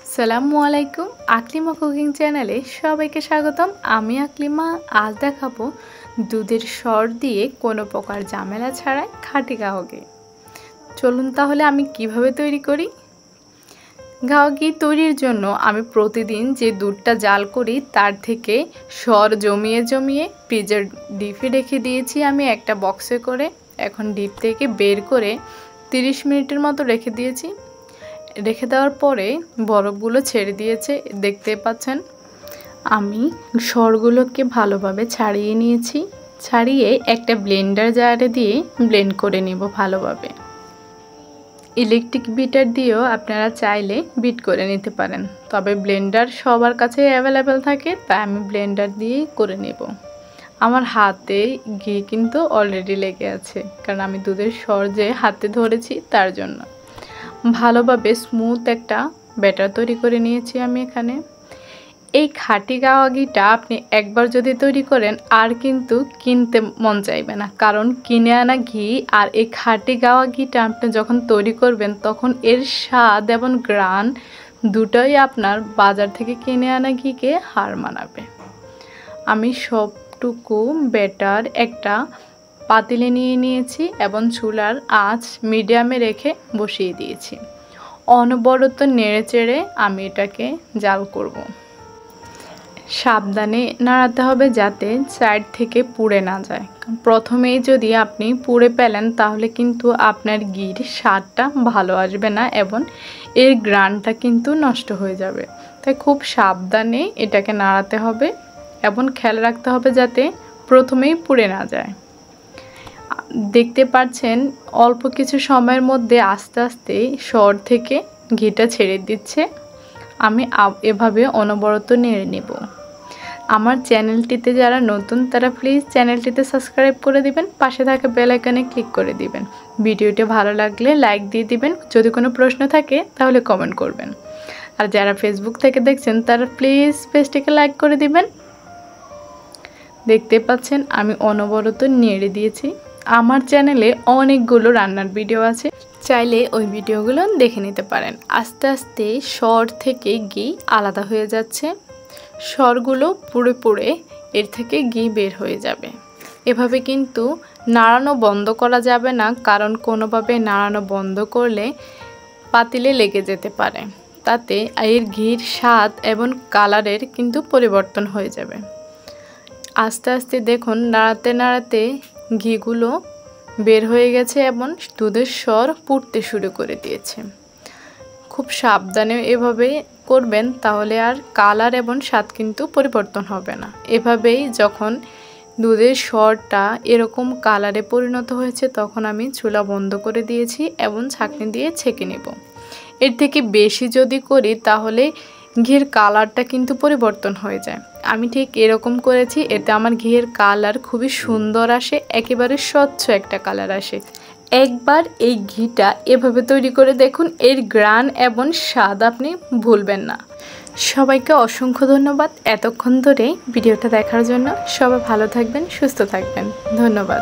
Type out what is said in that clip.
আসসালামু আলাইকুম। আকলিমা কুকিং চ্যানেলে সবাইকে স্বাগতম। আমি আকলিমা। আজ দেখাবো দুধের সর দিয়ে কোনো প্রকার ঝামেলা ছাড়াই খাঁটি গাওয়া ঘি। চলুন তাহলে আমি কিভাবে তৈরি করি। গাওয়া ঘি তৈরির জন্য আমি প্রতিদিন যে দুধটা জাল করি তার থেকে সর জমিয়ে জমিয়ে ফ্রিজের ডিপে রেখে দিয়েছি আমি একটা বক্সে করে। এখন ডিপ থেকে বের করে 30 মিনিটের মতো রেখে দিয়েছি। রেখে দেওয়ার পরে বরফগুলো ছেড়ে দিয়েছে, দেখতে পাচ্ছেন। আমি সরগুলোকে ভালোভাবে ছাড়িয়ে নিয়েছি। ছাড়িয়ে একটা ব্লেন্ডার জারে দিয়ে ব্লেন্ড করে নিব ভালোভাবে। ইলেকট্রিক বিটার দিয়েও আপনারা চাইলে বিট করে নিতে পারেন, তবে ব্লেন্ডার সবার কাছে অ্যাভেলেবেল থাকে, তাই আমি ব্লেন্ডার দিয়েই করে নেব। আমার হাতে ঘি কিন্তু অলরেডি লেগে আছে, কারণ আমি দুধের সর যে হাতে ধরেছি তার জন্য। ভালোভাবে স্মুথ একটা ব্যাটার তৈরি করে নিয়েছি আমি এখানে। এই খাঁটি গাওয়া ঘিটা আপনি একবার যদি তৈরি করেন আর কিন্তু কিনতে মন চাইবে না, কারণ কিনে আনা ঘি আর এই খাঁটি গাওয়া ঘিটা আপনি যখন তৈরি করবেন তখন এর স্বাদ এবং ঘ্রাণ দুটোই আপনার বাজার থেকে কিনে আনা ঘিকে হার মানাবে। আমি সবটুকু ব্যাটার একটা পাতিলে নিয়ে নিয়েছি এবং চুলার আঁচ মিডিয়ামে রেখে বসিয়ে দিয়েছি। অনবরত নেড়ে চেড়ে আমি এটাকে জাল করব। সাবধানে নাড়াতে হবে যাতে সাইড থেকে পুড়ে না যায়। প্রথমেই যদি আপনি পুড়ে ফেলেন তাহলে কিন্তু আপনার ঘির স্বাদটা ভালো আসবে না এবং এর ঘ্রাণটা কিন্তু নষ্ট হয়ে যাবে। তাই খুব সাবধানে এটাকে নাড়াতে হবে এবং খেয়াল রাখতে হবে যাতে প্রথমেই পুড়ে না যায়। দেখতে পাচ্ছেন অল্প কিছু সময়ের মধ্যে আস্তে আস্তে সর থেকে ঘিটা ছেড়ে দিচ্ছে। আমি এভাবে অনবরত নেড়ে নেব। আমার চ্যানেলটিতে যারা নতুন তারা প্লিজ চ্যানেলটিতে সাবস্ক্রাইব করে দিবেন, পাশে থাকা বেল আইকনে ক্লিক করে দিবেন। ভিডিওটি ভালো লাগলে লাইক দিয়ে দিবেন, যদি কোনো প্রশ্ন থাকে তাহলে কমেন্ট করবেন। আর যারা ফেসবুক থেকে দেখছেন তারা প্লিজ পেজটিকে লাইক করে দিবেন। দেখতে পাচ্ছেন আমি অনবরত নেড়ে দিয়েছি। আমার চ্যানেলে অনেকগুলো রান্নার ভিডিও আছে, চাইলে ওই ভিডিওগুলো দেখে নিতে পারেন। আস্তে আস্তে সর থেকে ঘি আলাদা হয়ে যাচ্ছে, সরগুলো পুড়ে পুড়ে এর থেকে ঘি বের হয়ে যাবে। এভাবে কিন্তু নাড়ানো বন্ধ করা যাবে না, কারণ কোনোভাবে নাড়ানো বন্ধ করলে পাতিলে লেগে যেতে পারে, তাতে এর ঘির স্বাদ এবং কালারের কিন্তু পরিবর্তন হয়ে যাবে। আস্তে আস্তে দেখুন নাড়াতে নাড়াতে ঘিগুলো বের হয়ে গেছে এবং দুধের সর পুড়তে শুরু করে দিয়েছে। খুব সাবধানে এভাবে করবেন, তাহলে আর কালার এবং স্বাদ কিন্তু পরিবর্তন হবে না। এভাবেই যখন দুধের সরটা এরকম কালারে পরিণত হয়েছে তখন আমি চুলা বন্ধ করে দিয়েছি এবং ছাঁকনি দিয়ে ছেঁকে নেব। এর থেকে বেশি যদি করি তাহলে ঘির কালারটা কিন্তু পরিবর্তন হয়ে যায়। আমি ঠিক এরকম করেছি, এতে আমার ঘিয়ের কালার খুবই সুন্দর আসে, একেবারে স্বচ্ছ একটা কালার আসে। একবার এই ঘিটা এভাবে তৈরি করে দেখুন, এর ঘ্রাণ এবং স্বাদ আপনি ভুলবেন না। সবাইকে অসংখ্য ধন্যবাদ এতক্ষণ ধরে ভিডিওটা দেখার জন্য। সবাই ভালো থাকবেন, সুস্থ থাকবেন। ধন্যবাদ।